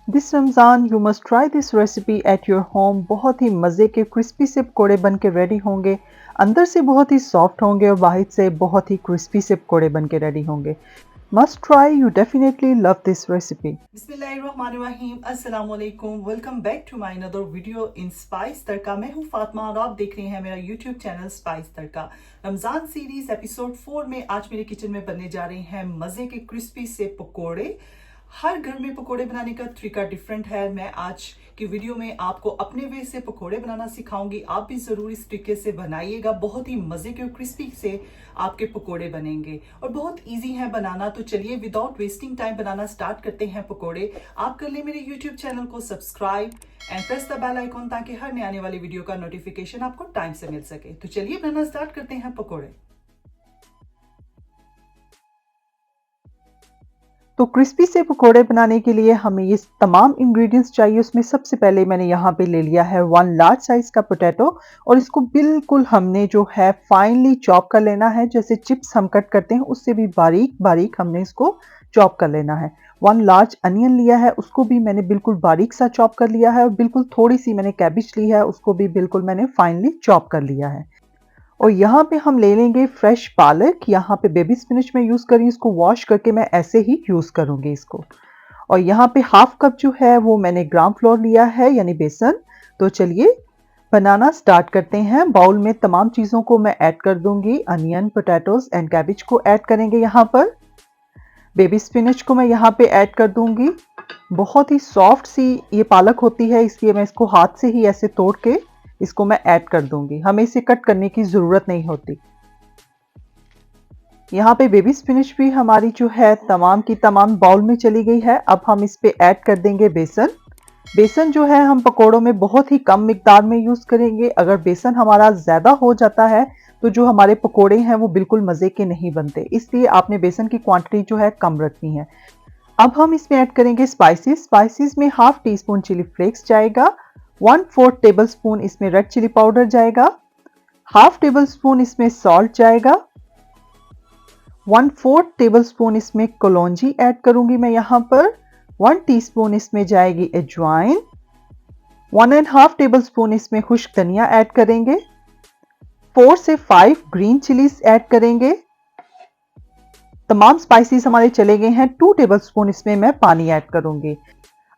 This Ramzan you must try this recipe at your home. बहुत ही मज़े के क्रिस्पी से पकोड़े बन के रेडी होंगे। अंदर से बहुत ही सॉफ्ट होंगे और बाहर से बहुत ही क्रिस्पी से पकोड़े बन के रेडी होंगे। Must try, you definitely love this recipe. बिस्मिल्लाहिर्रहमानिर्रहीम, अस्सलाम वालेकुम। Welcome back to my another video in Spice Tadka. मैं हूं फातिमा और आप देख रहे हैं मेरा YouTube channel Spice Tadka. Ramzan series episode 4 में आज मेरे किचन में बनने जा रहे हैं मजे के क्रिस्पी से पकोड़े। हर घर में पकोड़े बनाने का तरीका डिफरेंट है। मैं आज की वीडियो में आपको अपने वे से पकोड़े बनाना सिखाऊंगी। आप भी जरूर इस तरीके से बनाइएगा। बहुत ही मजे के और क्रिस्पी से आपके पकोड़े बनेंगे और बहुत इजी है बनाना। तो चलिए विदाउट वेस्टिंग टाइम बनाना स्टार्ट करते हैं पकोड़े। आप कर ले मेरे यूट्यूब चैनल को subscribe and press the bell icon ताकि हर नए आने वाली वीडियो का नोटिफिकेशन आपको टाइम से मिल सके। तो चलिए बनाना स्टार्ट करते हैं पकोड़े। तो क्रिस्पी से पकोड़े बनाने के लिए हमें ये तमाम इंग्रेडिएंट्स चाहिए। उसमें सबसे पहले मैंने यहाँ पे ले लिया है 1 लार्ज साइज का पोटैटो और इसको बिल्कुल हमने जो है फाइनली चॉप कर लेना है। जैसे चिप्स हम कट करते हैं उससे भी बारीक बारीक हमने इसको चॉप कर लेना है। 1 लार्ज अनियन लिया है, उसको भी मैंने बिल्कुल बारीक सा चॉप कर लिया है और बिल्कुल थोड़ी सी मैंने कैबिज ली है, उसको भी बिल्कुल मैंने फाइनली चॉप कर लिया है। और यहाँ पे हम ले लेंगे फ्रेश पालक। यहाँ पे बेबी स्पिनच में यूज़ करी, इसको वॉश करके मैं ऐसे ही यूज़ करूँगी इसको। और यहाँ पे हाफ कप जो है वो मैंने ग्राम फ्लोर लिया है यानी बेसन। तो चलिए बनाना स्टार्ट करते हैं। बाउल में तमाम चीज़ों को मैं ऐड कर दूंगी। अनियन, पोटैटोज एंड कैबिज को ऐड करेंगे। यहाँ पर बेबी स्पिनच को मैं यहाँ पे ऐड कर दूंगी। बहुत ही सॉफ्ट सी ये पालक होती है, इसलिए मैं इसको हाथ से ही ऐसे तोड़ के इसको मैं ऐड कर दूंगी। हमें इसे कट करने की ज़रूरत नहीं होती। यहाँ पे बेबी स्पिनच भी हमारी जो है तमाम की तमाम बाउल में चली गई है। अब हम इस पे ऐड कर देंगे बेसन। बेसन जो है हम पकोड़ों में बहुत ही कम मिकदार में यूज़ करेंगे। अगर बेसन हमारा ज़्यादा हो जाता है तो जो हमारे पकोड़े हैं वो बिल्कुल मज़े के नहीं बनते, इसलिए आपने बेसन की क्वांटिटी जो है कम रखनी है। अब हम इसमें ऐड करेंगे स्पाइसेस। स्पाइसेस में half teaspoon chilli flakes जाएगा, 1/4 टेबल स्पून इसमें रेड चिली पाउडर जाएगा, हाफ टेबल स्पून इसमें सॉल्ट जाएगा, 1/4 टेबल स्पून इसमें कलौंजी ऐड करूंगी मैं यहाँ पर, 1 टीस्पून इसमें जाएगी अजवाइन, 1.5 टेबल स्पून इसमें खुश्क धनिया ऐड करेंगे, 4 से 5 ग्रीन चिलीज ऐड करेंगे। तमाम स्पाइसेस हमारे चले गए हैं। 2 टेबल स्पून इसमें मैं पानी ऐड करूंगी।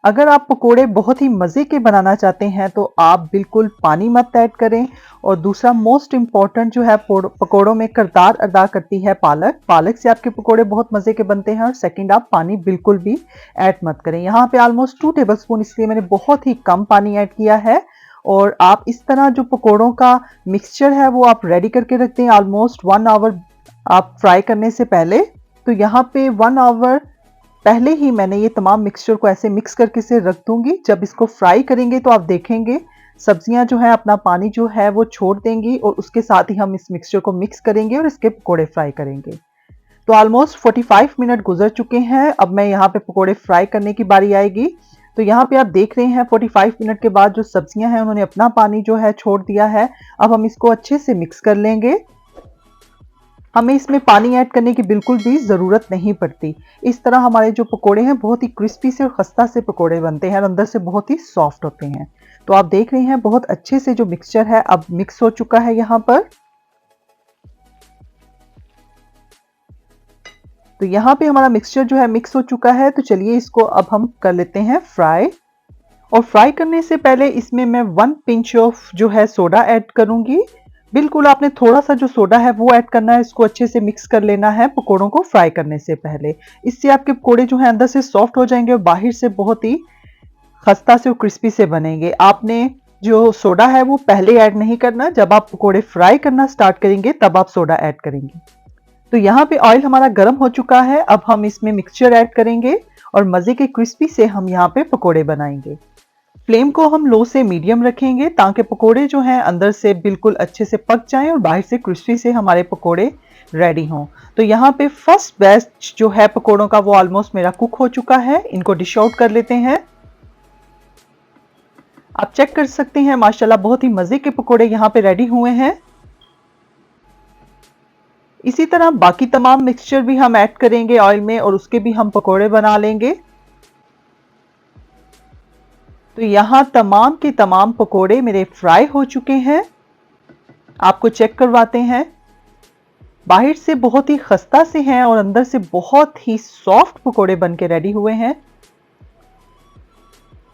अगर आप पकोड़े बहुत ही मज़े के बनाना चाहते हैं तो आप बिल्कुल पानी मत ऐड करें। और दूसरा मोस्ट इम्पॉर्टेंट जो है पकोड़ों में किरदार अदा करती है पालक। पालक से आपके पकोड़े बहुत मज़े के बनते हैं। और सेकंड, आप पानी बिल्कुल भी ऐड मत करें। यहाँ पे ऑलमोस्ट 2 टेबल स्पून, इसलिए मैंने बहुत ही कम पानी ऐड किया है। और आप इस तरह जो पकोड़ों का मिक्सचर है वो आप रेडी करके रखते हैं ऑलमोस्ट 1 आवर आप फ्राई करने से पहले। तो यहाँ पे 1 आवर पहले ही मैंने ये तमाम मिक्सचर को ऐसे मिक्स करके से रख दूंगी। जब इसको फ्राई करेंगे तो आप देखेंगे सब्जियां जो है अपना पानी जो है वो छोड़ देंगी और उसके साथ ही हम इस मिक्सचर को मिक्स करेंगे और इसके पकोड़े फ्राई करेंगे। तो ऑलमोस्ट 45 मिनट गुजर चुके हैं। अब मैं यहाँ पे पकोड़े फ्राई करने की बारी आएगी। तो यहाँ पे आप देख रहे हैं 45 मिनट के बाद जो सब्जियां हैं उन्होंने अपना पानी जो है छोड़ दिया है। अब हम इसको अच्छे से मिक्स कर लेंगे। हमें इसमें पानी ऐड करने की बिल्कुल भी ज़रूरत नहीं पड़ती। इस तरह हमारे जो पकोड़े हैं बहुत ही क्रिस्पी से और खस्ता से पकोड़े बनते हैं और अंदर से बहुत ही सॉफ्ट होते हैं। तो आप देख रहे हैं बहुत अच्छे से जो मिक्सचर है अब मिक्स हो चुका है यहाँ पर। तो यहाँ पे हमारा मिक्सचर जो है मिक्स हो चुका है। तो चलिए इसको अब हम कर लेते हैं फ्राई। और फ्राई करने से पहले इसमें मैं 1 पिंच ऑफ जो है सोडा ऐड करूंगी। बिल्कुल आपने थोड़ा सा जो सोडा है वो ऐड करना है। इसको अच्छे से मिक्स कर लेना है पकोड़ों को फ्राई करने से पहले। इससे आपके पकोड़े जो है अंदर से सॉफ्ट हो जाएंगे और बाहर से बहुत ही खस्ता से और क्रिस्पी से बनेंगे। आपने जो सोडा है वो पहले ऐड नहीं करना, जब आप पकोड़े फ्राई करना स्टार्ट करेंगे तब आप सोडा ऐड करेंगे। तो यहाँ पे ऑयल हमारा गर्म हो चुका है। अब हम इसमें मिक्सचर ऐड करेंगे और मज़े के क्रिस्पी से हम यहाँ पे पकोड़े बनाएंगे। फ्लेम को हम लो से मीडियम रखेंगे ताकि पकोड़े जो हैं अंदर से बिल्कुल अच्छे से पक जाएं और बाहर से क्रिस्पी से हमारे पकोड़े रेडी हों। तो यहाँ पे फर्स्ट बैच जो है पकोड़ों का वो ऑलमोस्ट मेरा कुक हो चुका है। इनको डिश आउट कर लेते हैं। आप चेक कर सकते हैं माशाल्लाह बहुत ही मज़े के पकोड़े यहाँ पे रेडी हुए हैं। इसी तरह बाकी तमाम मिक्सचर भी हम ऐड करेंगे ऑयल में और उसके भी हम पकोड़े बना लेंगे। तो यहाँ तमाम के तमाम पकोड़े मेरे फ्राई हो चुके हैं। आपको चेक करवाते हैं। बाहर से बहुत ही खस्ता से हैं और अंदर से बहुत ही सॉफ्ट पकोड़े बन के रेडी हुए हैं।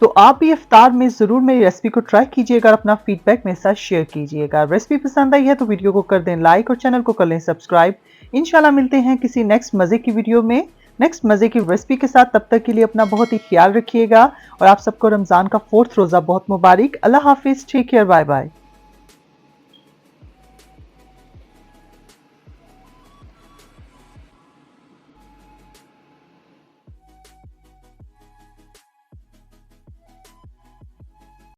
तो आप भी इफ्तार में ज़रूर मेरी रेसिपी को ट्राई कीजिएगा और अपना फीडबैक मेरे साथ शेयर कीजिएगा। रेसिपी पसंद आई है तो वीडियो को कर दें लाइक और चैनल को कर लें सब्सक्राइब। इंशाल्लाह मिलते हैं किसी नेक्स्ट मज़े की वीडियो में, नेक्स्ट मज़े की रेसिपी के साथ। तब तक के लिए अपना बहुत ही ख्याल रखिएगा और आप सबको रमज़ान का 4th रोज़ा बहुत मुबारक। अल्लाह हाफिज़, टेक केयर, बाय बाय।